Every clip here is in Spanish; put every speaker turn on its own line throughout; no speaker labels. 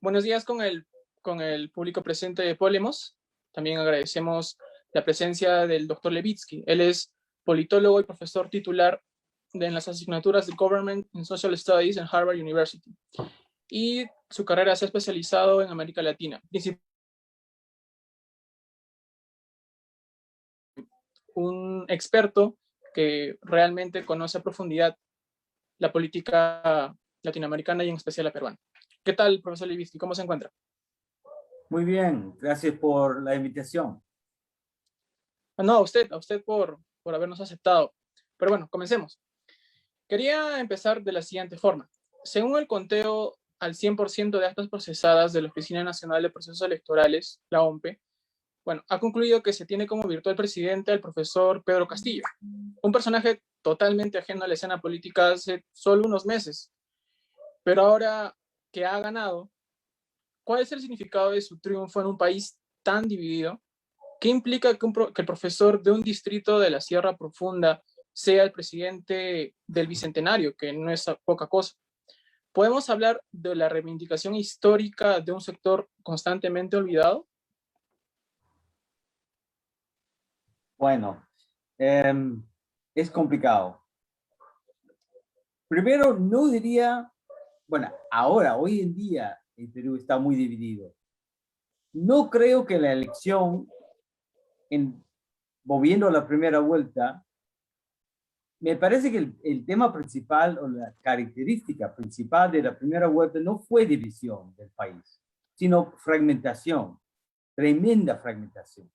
Buenos días con el público presente de Polemos. También agradecemos la presencia del doctor Levitsky. Él es politólogo y profesor titular en las asignaturas de Government and Social Studies en Harvard University. Y su carrera se ha especializado en América Latina. Un experto que realmente conoce a profundidad la política latinoamericana y en especial la peruana. ¿Qué tal, profesor Levitsky? ¿Cómo se encuentra?
Muy bien, gracias por la invitación.
No, a usted por habernos aceptado. Pero bueno, comencemos. Quería empezar de la siguiente forma. Según el conteo al 100% de actas procesadas de la Oficina Nacional de Procesos Electorales, la OMPE, bueno, ha concluido que se tiene como virtual presidente al profesor Pedro Castillo, un personaje totalmente ajeno a la escena política hace solo unos meses. Pero ahora que ha ganado, ¿cuál es el significado de su triunfo en un país tan dividido? ¿Qué implica que el profesor de un distrito de la Sierra Profunda sea el presidente del Bicentenario, que no es poca cosa? ¿Podemos hablar de la reivindicación histórica de un sector constantemente olvidado?
Bueno, es complicado. Primero, no diría, bueno, ahora, hoy en día, el Perú está muy dividido. No creo que la elección, volviendo a la primera vuelta, me parece que el tema principal o la característica principal de la primera vuelta no fue división del país, sino fragmentación, tremenda fragmentación.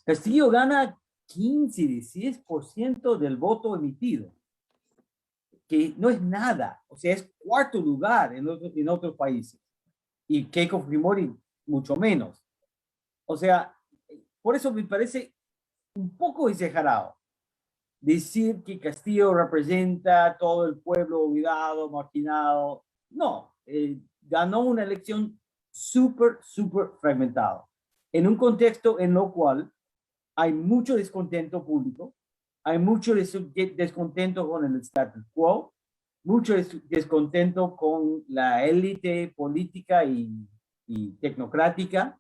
Castillo gana 15-16% del voto emitido, que no es nada, o sea, es cuarto lugar en otros países. Y Keiko Fujimori mucho menos. O sea, por eso me parece un poco exagerado decir que Castillo representa todo el pueblo olvidado, marginado. No, ganó una elección súper fragmentado, en un contexto en lo cual hay mucho descontento público, hay mucho descontento con el status quo, mucho descontento con la élite política y tecnocrática,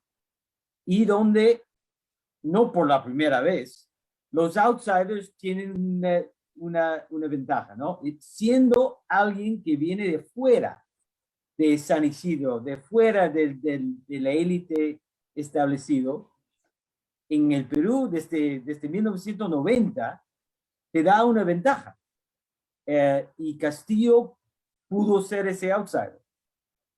y donde, no por la primera vez, los outsiders tienen una ventaja, ¿no? Siendo alguien que viene de fuera de San Isidro, de fuera de la élite establecido, en el Perú desde 1990, te da una ventaja. Y Castillo pudo ser ese outsider.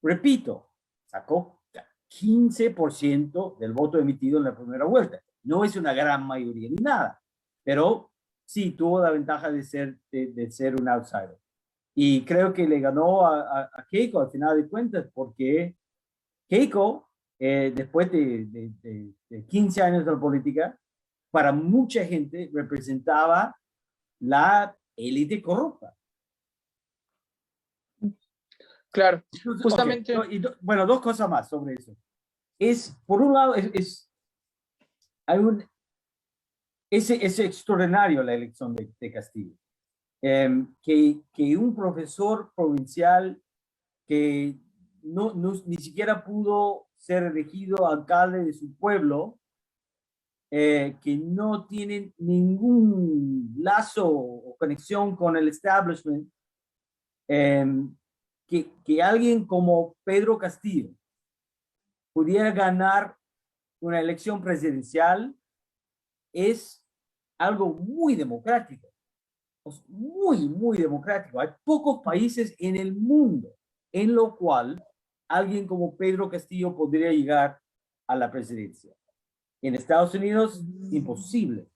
Repito, sacó 15% del voto emitido en la primera vuelta. No es una gran mayoría ni nada, pero sí tuvo la ventaja de ser un outsider. Y creo que le ganó a Keiko al final de cuentas, porque Keiko, después de 15 años de la política, para mucha gente representaba la élite corrupta.
Claro,
Entonces,
justamente.
okay. Bueno, dos cosas más sobre eso. Por un lado, es extraordinario la elección de Castillo. Que un profesor provincial que ni siquiera pudo ser elegido alcalde de su pueblo, que no tienen ningún lazo o conexión con el establishment, que alguien como Pedro Castillo pudiera ganar una elección presidencial es algo muy democrático, muy democrático. Hay pocos países en el mundo en lo cual alguien como Pedro Castillo podría llegar a la presidencia. En Estados Unidos, imposible.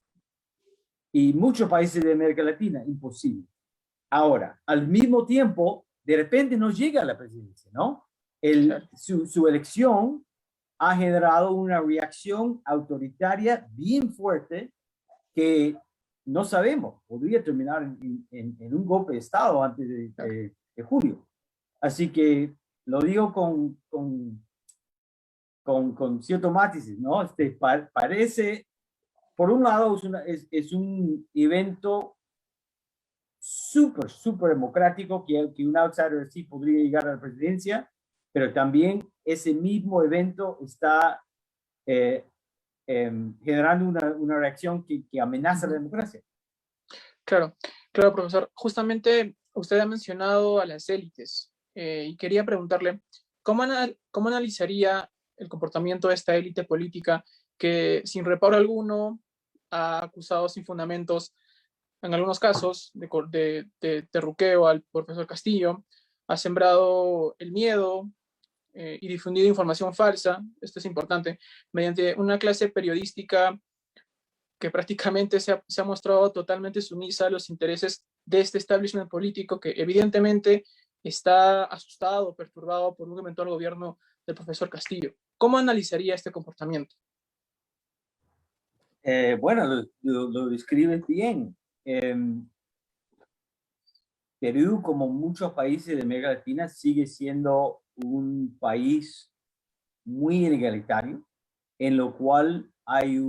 Y muchos países de América Latina, imposible. Ahora, al mismo tiempo, de repente no llega a la presidencia, ¿no? Su elección ha generado una reacción autoritaria bien fuerte que no sabemos, podría terminar en un golpe de Estado antes de julio. Así que lo digo con cierto matices, ¿no? Parece, por un lado, es un evento súper democrático, que un outsider sí podría llegar a la presidencia, pero también ese mismo evento está generando una reacción que amenaza la democracia.
Claro, claro, profesor. Justamente usted ha mencionado a las élites y quería preguntarle, ¿cómo analizaría el comportamiento de esta élite política que sin reparo alguno ha acusado sin fundamentos, en algunos casos, de terruqueo al profesor Castillo, ha sembrado el miedo y difundido información falsa, esto es importante, mediante una clase periodística que prácticamente se ha mostrado totalmente sumisa a los intereses de este establishment político que evidentemente está asustado, perturbado por un eventual gobierno del profesor Castillo. ¿Cómo analizaría este comportamiento?
Bueno, lo describes bien. Perú, como muchos países de América Latina, sigue siendo un país muy inegalitario, en lo cual hay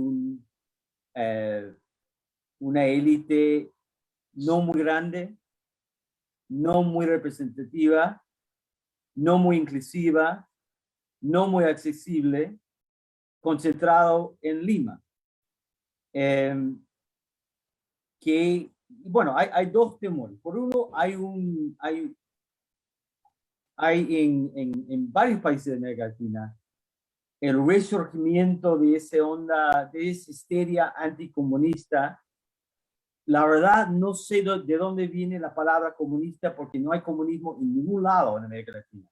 una élite no muy grande, no muy representativa, no muy inclusiva, no muy accesible, concentrado en Lima. Que, bueno, hay dos temores. Por uno, hay en varios países de América Latina el resurgimiento de esa onda, de esa histeria anticomunista. La verdad, no sé de dónde viene la palabra comunista, porque no hay comunismo en ningún lado en América Latina.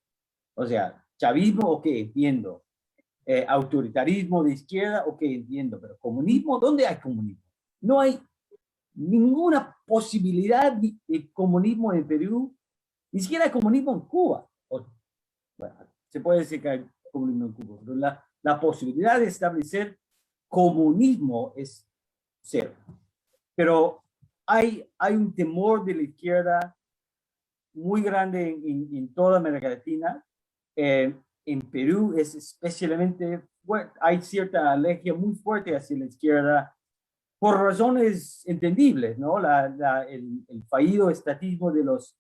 O sea, chavismo, ok, entiendo. Autoritarismo de izquierda, ok, entiendo. Pero comunismo, ¿dónde hay comunismo? No hay ninguna posibilidad de comunismo en Perú, ni siquiera hay comunismo en Cuba. Bueno, se puede decir que hay comunismo en Cuba, pero la posibilidad de establecer comunismo es cero. Pero hay un temor de la izquierda muy grande en toda América Latina. En Perú es especialmente fuerte, hay cierta alergia muy fuerte hacia la izquierda por razones entendibles, ¿no? El fallido estatismo de los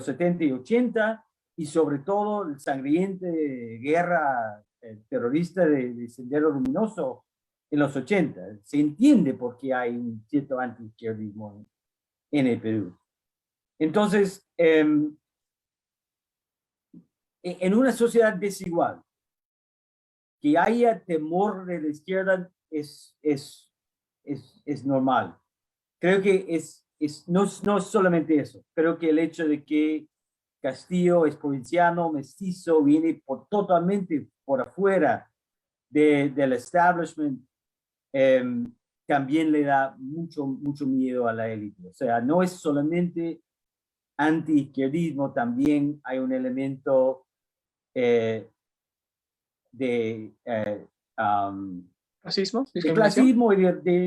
70 y 80 y sobre todo el sangriente guerra terrorista de Sendero Luminoso en los 80. Se entiende por qué hay un cierto antiizquierdismo en el Perú. Entonces, en una sociedad desigual, que haya temor de la izquierda es normal. Creo que no es solamente eso. Creo que el hecho de que Castillo es provinciano, mestizo, viene totalmente por afuera del establishment, también le da mucho miedo a la élite. O sea, no es solamente anti-izquierdismo, también hay un elemento eh, de,
¿Racismo?
de
¿Discriminación?
clasismo y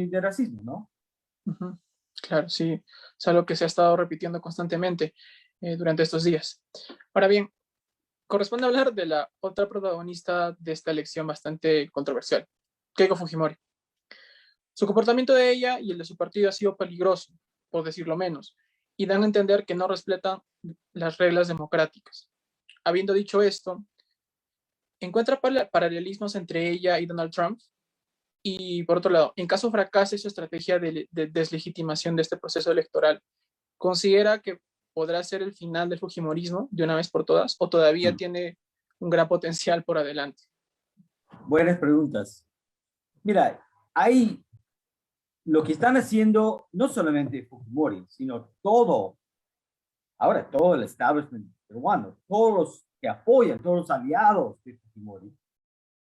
de racismo, ¿no?
Uh-huh. Claro, sí, es algo que se ha estado repitiendo constantemente durante estos días. Ahora bien, corresponde hablar de la otra protagonista de esta elección bastante controversial, Keiko Fujimori. Su comportamiento de ella y el de su partido ha sido peligroso, por decirlo menos, y dan a entender que no respetan las reglas democráticas. Habiendo dicho esto, encuentra paralelismos entre ella y Donald Trump. Y por otro lado, en caso fracase su estrategia de deslegitimación de este proceso electoral, ¿considera que podrá ser el final del Fujimorismo de una vez por todas o todavía tiene un gran potencial por adelante?
Buenas preguntas. Mira, lo que están haciendo no solamente Fujimori, sino todo el establishment peruano, todos los que apoyan, todos los aliados de Fujimori,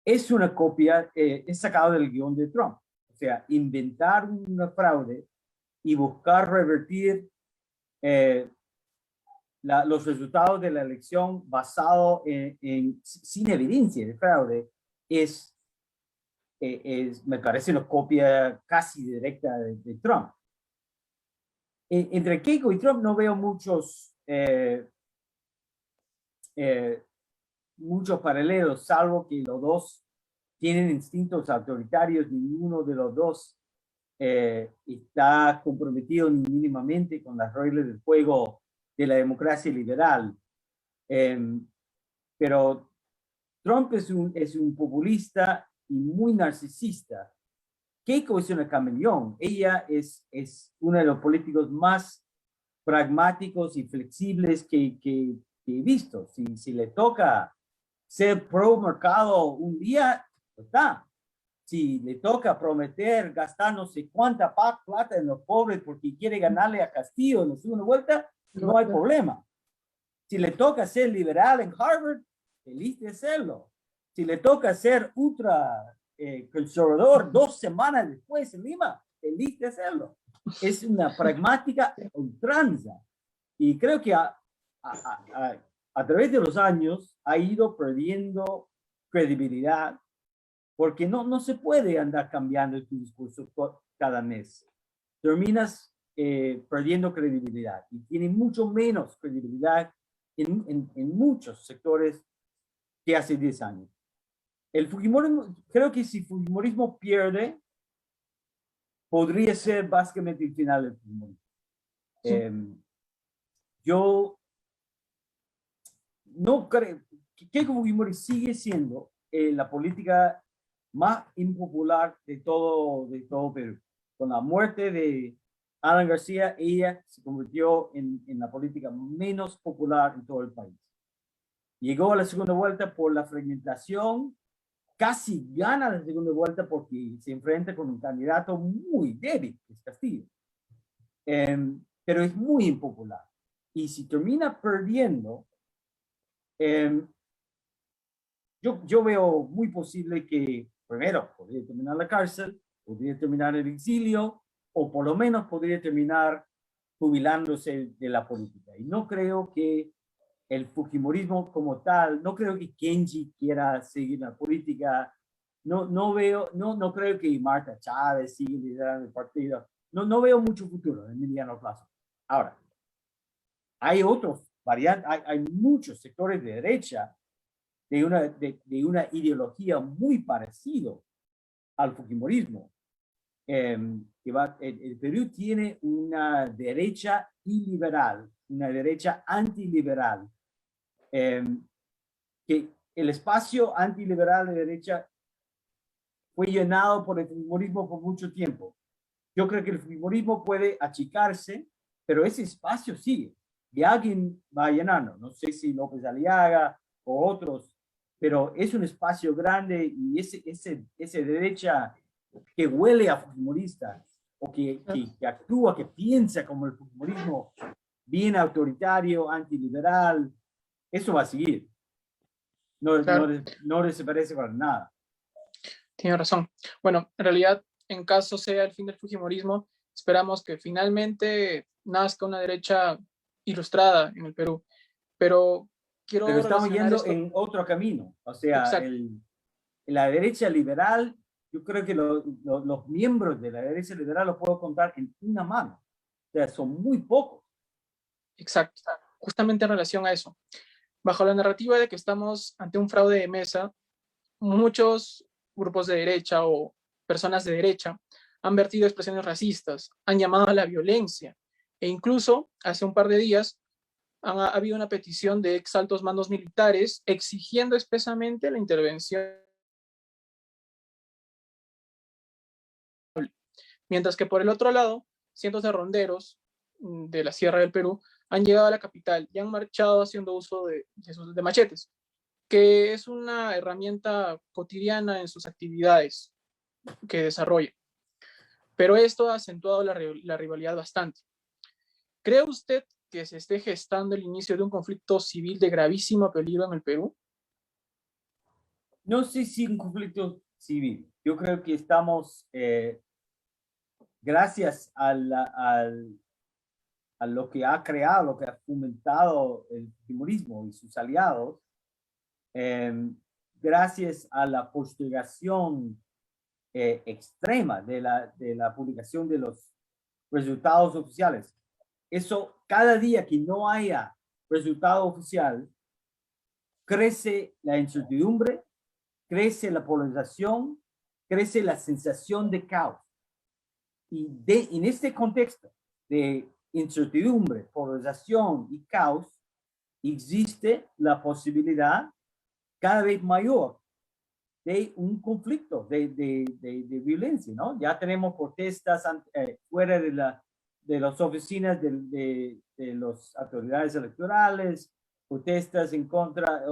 es una copia, es sacado del guión de Trump. O sea, inventar una fraude y buscar revertir los resultados de la elección basado sin evidencia de fraude me parece una copia casi directa de Trump. Entre Keiko y Trump no veo muchos paralelos, salvo que los dos tienen instintos autoritarios, ninguno de los dos está comprometido ni mínimamente con las reglas del juego de la democracia liberal. pero Trump es un populista y muy narcisista. Keiko es una camaleón. Ella es uno de los políticos más pragmáticos y flexibles que he visto. Si le toca ser pro mercado un día, está. Si le toca prometer gastar no sé cuánta plata en los pobres porque quiere ganarle a Castillo en la segunda vuelta, no hay problema. Si le toca ser liberal en Harvard, feliz de hacerlo. Si le toca ser ultra conservador 2 semanas después en Lima, feliz de hacerlo. Es una pragmática ultranza. Y creo que a través de los años ha ido perdiendo credibilidad porque no se puede andar cambiando tu discurso cada mes. Terminas perdiendo credibilidad y tiene mucho menos credibilidad en muchos sectores que hace 10 años. El Fujimorismo, creo que si Fujimorismo pierde, podría ser básicamente el final del Fujimorismo. Sí. Yo no creo que Fujimori sigue siendo la política más impopular de todo Perú. Con la muerte de Alan García, ella se convirtió en la política menos popular en todo el país. Llegó a la segunda vuelta por la fragmentación, casi gana la segunda vuelta porque se enfrenta con un candidato muy débil, que es Castillo. Pero es muy impopular. Y si termina perdiendo, yo veo muy posible que, primero, podría terminar la cárcel, podría terminar el exilio, o por lo menos podría terminar jubilándose de la política. Y no creo que el Fujimorismo como tal, no creo que Kenji quiera seguir la política, no creo que Marta Chávez siga liderando el partido, no veo mucho futuro en mediano plazo. Ahora, hay otros variantes, hay muchos sectores de derecha de una ideología muy parecido al Fujimorismo. El Perú tiene una derecha iliberal, una derecha antiliberal, que el espacio antiliberal de derecha fue llenado por el fujimorismo por mucho tiempo. Yo creo que el fujimorismo puede achicarse, pero ese espacio sigue. Y alguien va llenando. No sé si López Aliaga o otros, pero es un espacio grande y ese derecha que huele a fujimorista o que actúa, que piensa como el fujimorismo, bien autoritario, antiliberal, eso va a seguir. No desaparece para nada.
Tiene razón. Bueno, en realidad, en caso sea el fin del fujimorismo, esperamos que finalmente nazca una derecha ilustrada en el Perú. Pero
Pero estamos yendo en otro camino. O sea, la derecha liberal, yo creo que los miembros de la derecha liberal los puedo contar en una mano. O sea, son muy pocos.
Exacto. Justamente en relación a eso. Bajo la narrativa de que estamos ante un fraude de mesa, muchos grupos de derecha o personas de derecha han vertido expresiones racistas, han llamado a la violencia e incluso hace un par de días ha habido una petición de ex altos mandos militares exigiendo expresamente la intervención. Mientras que por el otro lado, cientos de ronderos de la Sierra del Perú han llegado a la capital y han marchado haciendo uso de machetes, que es una herramienta cotidiana en sus actividades que desarrolla. Pero esto ha acentuado la rivalidad bastante. ¿Cree usted que se esté gestando el inicio de un conflicto civil de gravísimo peligro en el Perú?
No sé si un conflicto civil. Yo creo que estamos, gracias a lo que ha creado, lo que ha fomentado el fujimorismo y sus aliados, gracias a la postergación extrema de la publicación de los resultados oficiales. Eso, cada día que no haya resultado oficial, crece la incertidumbre, crece la polarización, crece la sensación de caos. Y en este contexto de incertidumbre, polarización y caos, existe la posibilidad cada vez mayor de un conflicto de violencia, ¿no? Ya tenemos protestas fuera de las oficinas de las autoridades electorales, protestas en contra,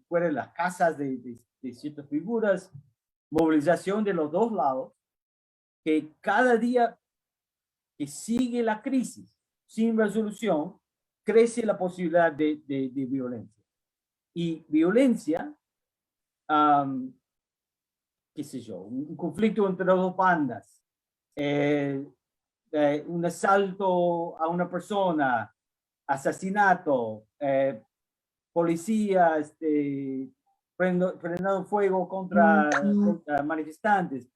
fuera de las casas de ciertas figuras, movilización de los dos lados, que cada día que sigue la crisis sin resolución, crece la posibilidad de violencia. Y violencia, qué sé yo, un conflicto entre dos bandas, un asalto a una persona, asesinato, policía prendiendo fuego contra manifestantes,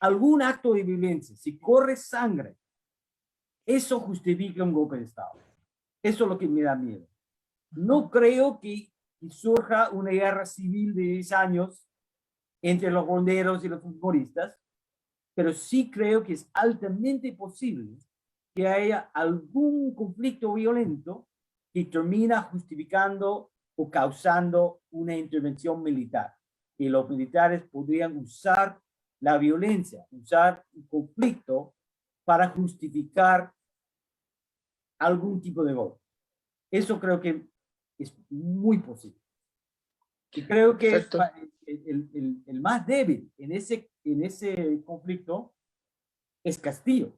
algún acto de violencia, si corre sangre, eso justifica un golpe de Estado. Eso es lo que me da miedo. No creo que surja una guerra civil de 10 años entre los ronderos y los futbolistas, pero sí creo que es altamente posible que haya algún conflicto violento que termina justificando o causando una intervención militar. Y los militares podrían usar la violencia, usar un conflicto para justificar algún tipo de golpe. Eso creo que es muy posible. Y creo que es el más débil en ese conflicto es Castillo.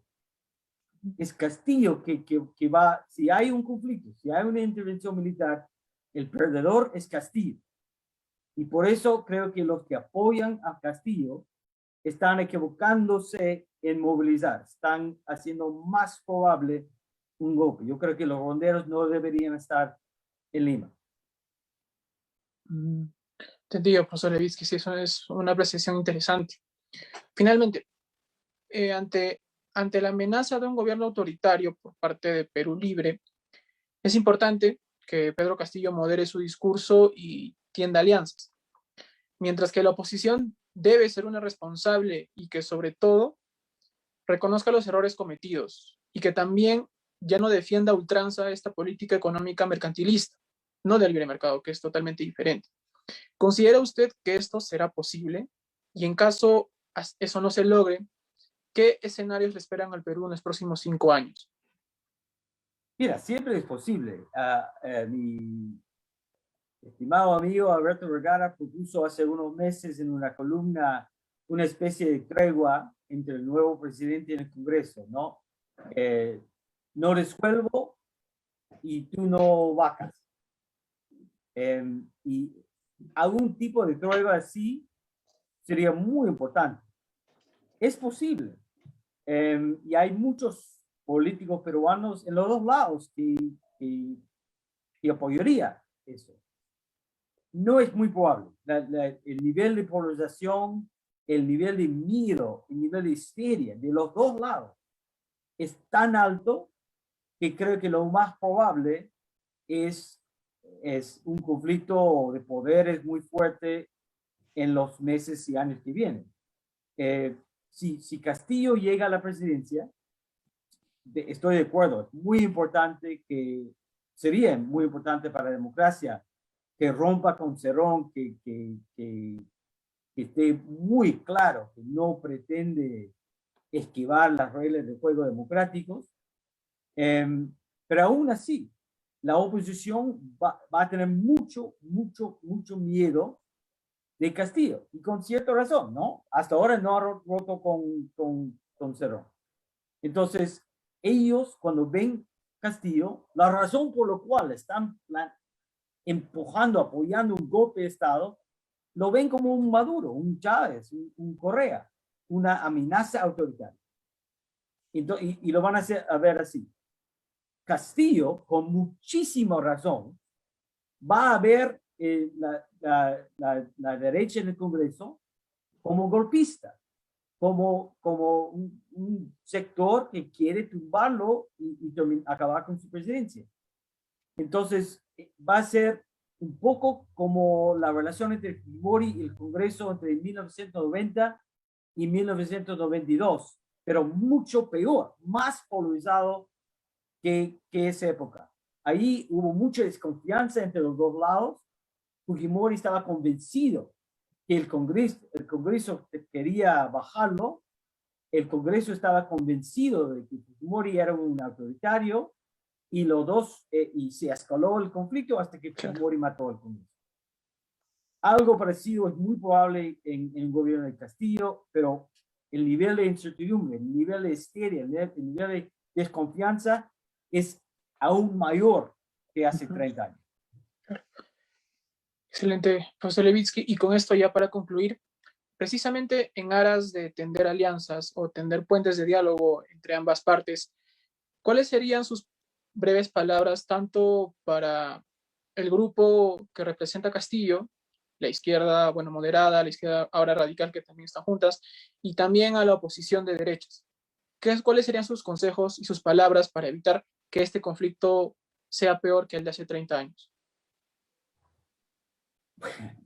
Es Castillo que va, si hay un conflicto, si hay una intervención militar, el perdedor es Castillo. Y por eso creo que los que apoyan a Castillo están equivocándose en movilizar, están haciendo más probable un golpe. Yo creo que los ronderos no deberían estar en Lima.
Entendido, profesor Levitsky, sí, eso es una apreciación interesante. Finalmente, ante la amenaza de un gobierno autoritario por parte de Perú Libre, es importante que Pedro Castillo modere su discurso y tienda alianzas, mientras que la oposición debe ser una responsable y que sobre todo reconozca los errores cometidos y que también ya no defienda a ultranza esta política económica mercantilista, no del libre mercado, que es totalmente diferente. ¿Considera usted que esto será posible? Y en caso eso no se logre, ¿qué escenarios le esperan al Perú en los próximos 5 años?
Mira, siempre es posible. Mi estimado amigo Alberto Vergara propuso hace unos meses en una columna una especie de tregua entre el nuevo presidente y el Congreso, ¿no? No resuelvo y tú no vacas. Y algún tipo de tregua así sería muy importante. Es posible. Y hay muchos políticos peruanos en los dos lados que apoyaría eso. No es muy probable. El nivel de polarización, el nivel de miedo, el nivel de histeria de los dos lados es tan alto que creo que lo más probable es un conflicto de poderes muy fuerte en los meses y años que vienen. Si Castillo llega a la presidencia, estoy de acuerdo, es muy importante sería muy importante para la democracia que rompa con Cerrón, que esté muy claro que no pretende esquivar las reglas del juego democráticos, pero aún así, la oposición va a tener mucho miedo de Castillo, y con cierta razón, ¿no? Hasta ahora no ha roto con Cerrón. Entonces, ellos cuando ven Castillo, la razón por la cual están empujando, apoyando un golpe de Estado, lo ven como un Maduro, un Chávez, un Correa, una amenaza autoritaria. Entonces, y lo van a ver así. Castillo, con muchísima razón, va a ver la derecha en el Congreso como golpista, como un sector que quiere tumbarlo y acabar con su presidencia. Entonces, va a ser un poco como la relación entre Fujimori y el Congreso entre 1990 y 1992, pero mucho peor, más polarizado que esa época. Ahí hubo mucha desconfianza entre los dos lados. Fujimori estaba convencido que el Congreso quería bajarlo. El Congreso estaba convencido de que Fujimori era un autoritario y los dos, y se escaló el conflicto hasta que Fujimori mató al Congreso. Algo parecido es muy probable en el gobierno de Castillo, pero el nivel de incertidumbre, el nivel de histeria, el nivel de desconfianza es aún mayor que hace 30 años.
Excelente, profesor Levitsky. Y con esto ya para concluir, precisamente en aras de tender alianzas o tender puentes de diálogo entre ambas partes, ¿cuáles serían sus breves palabras tanto para el grupo que representa Castillo, la izquierda, bueno, moderada, la izquierda ahora radical que también están juntas, y también a la oposición de derechas? ¿Cuáles serían sus consejos y sus palabras para evitar que este conflicto sea peor que el de hace 30 años?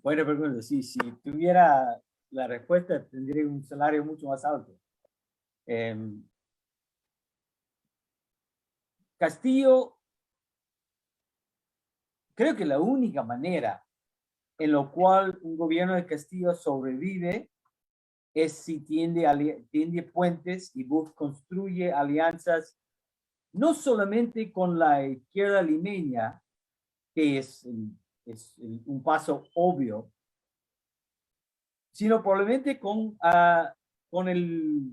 Buena pregunta. Sí, si tuviera la respuesta, tendría un salario mucho más alto. Castillo, creo que la única manera en la cual un gobierno de Castillo sobrevive es si tiende puentes y construye alianzas no solamente con la izquierda limeña, que es un paso obvio, sino probablemente con el,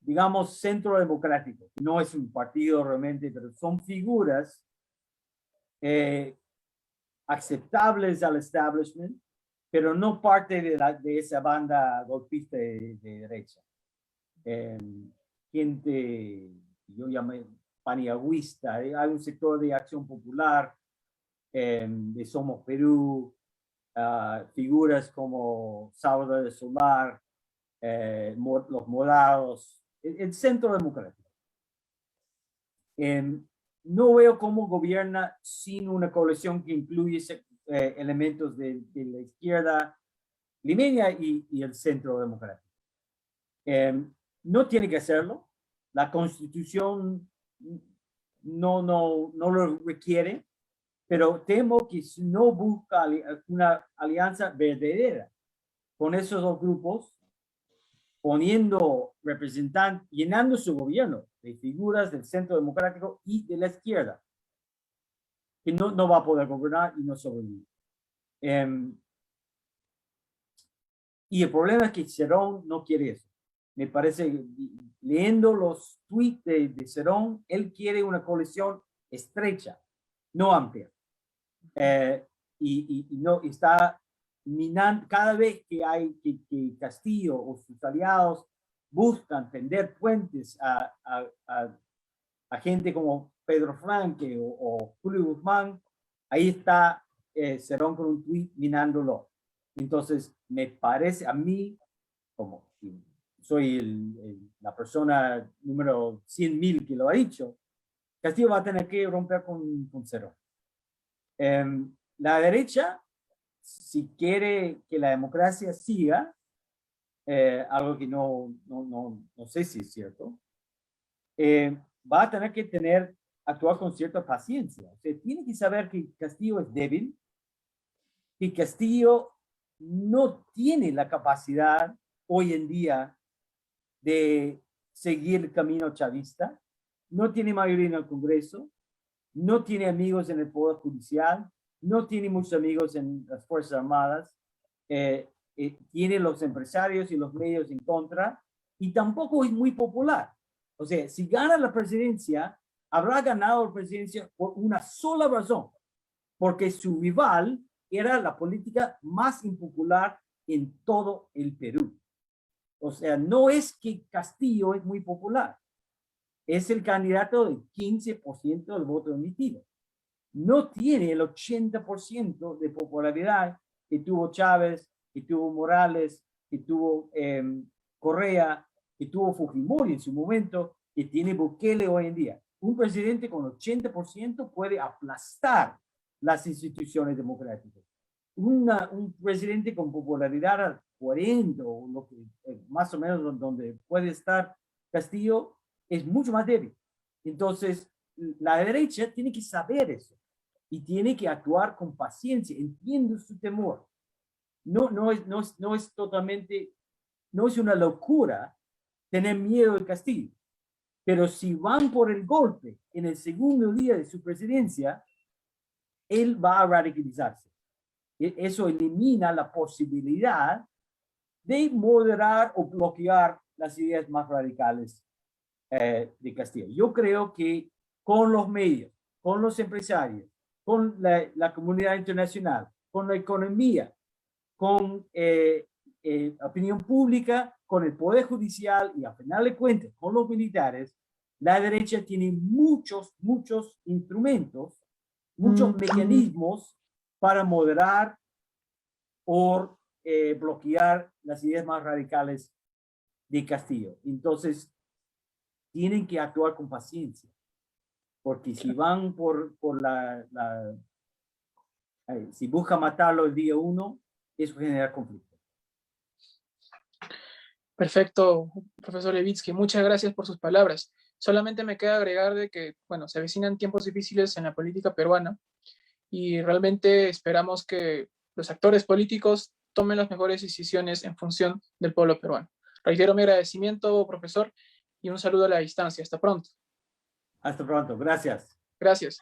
digamos, Centro Democrático. No es un partido realmente, pero son figuras aceptables al establishment, pero no parte de esa banda golpista de derecha. Gente, yo llamé paniagüista, hay un sector de Acción Popular, de Somos Perú, figuras como Salvador de Solar, los Morados, el Centro Democrático. No veo cómo gobierna sin una coalición que incluye elementos de la izquierda limeña y el Centro Democrático. No tiene que hacerlo. La Constitución no lo requiere, pero temo que si no busca una alianza verdadera con esos dos grupos, poniendo representantes, llenando su gobierno de figuras del Centro Democrático y de la izquierda, que no va a poder gobernar y no sobrevivir. Y el problema es que Cerón no quiere eso. Me parece, leyendo los tweets de Cerón, él quiere una coalición estrecha, no amplia. Y no está minando, cada vez que hay que Castillo o sus aliados buscan tender puentes a gente como Pedro Franque o Julio Guzmán, ahí está Cerón con un tweet minándolo. Entonces, me parece a mí, como soy la persona número 100.000 que lo ha dicho, Castillo va a tener que romper con Cerón. La derecha, si quiere que la democracia siga, algo que no sé si es cierto, va a tener que actuar con cierta paciencia. O sea, tiene que saber que Castillo es débil, que Castillo no tiene la capacidad hoy en día de seguir el camino chavista, no tiene mayoría en el Congreso, no tiene amigos en el Poder Judicial, no tiene muchos amigos en las Fuerzas Armadas, tiene los empresarios y los medios en contra, y tampoco es muy popular. O sea, si gana la presidencia, habrá ganado la presidencia por una sola razón, porque su rival era la política más impopular en todo el Perú. O sea, no es que Castillo es muy popular, es el candidato del 15% del voto emitido. No tiene el 80% de popularidad que tuvo Chávez, que tuvo Morales, que tuvo Correa, que tuvo Fujimori en su momento, que tiene Bukele hoy en día. Un presidente con 80% puede aplastar las instituciones democráticas. Un presidente con popularidad al 40, o lo que, más o menos donde puede estar Castillo, es mucho más débil. Entonces, la derecha tiene que saber eso. y tiene que actuar con paciencia. Entiendo su temor. No es totalmente, no es una locura tener miedo del castigo. Pero si van por el golpe en el segundo día de su presidencia, él va a radicalizarse. Eso elimina la posibilidad de moderar o bloquear las ideas más radicales de Castillo. Yo creo que con los medios, con los empresarios, con la comunidad internacional, con la economía, con opinión pública, con el Poder Judicial y a final de cuentas con los militares, la derecha tiene muchos instrumentos, muchos mecanismos para moderar o bloquear las ideas más radicales de Castillo. Entonces, tienen que actuar con paciencia, porque si van por si busca matarlo el día 1, eso genera conflicto.
Perfecto, profesor Levitsky. Muchas gracias por sus palabras. Solamente me queda agregar de que, bueno, se avecinan tiempos difíciles en la política peruana y realmente esperamos que los actores políticos tomen las mejores decisiones en función del pueblo peruano. Reitero mi agradecimiento, profesor, y un saludo a la distancia. Hasta pronto.
Hasta pronto. Gracias.
Gracias.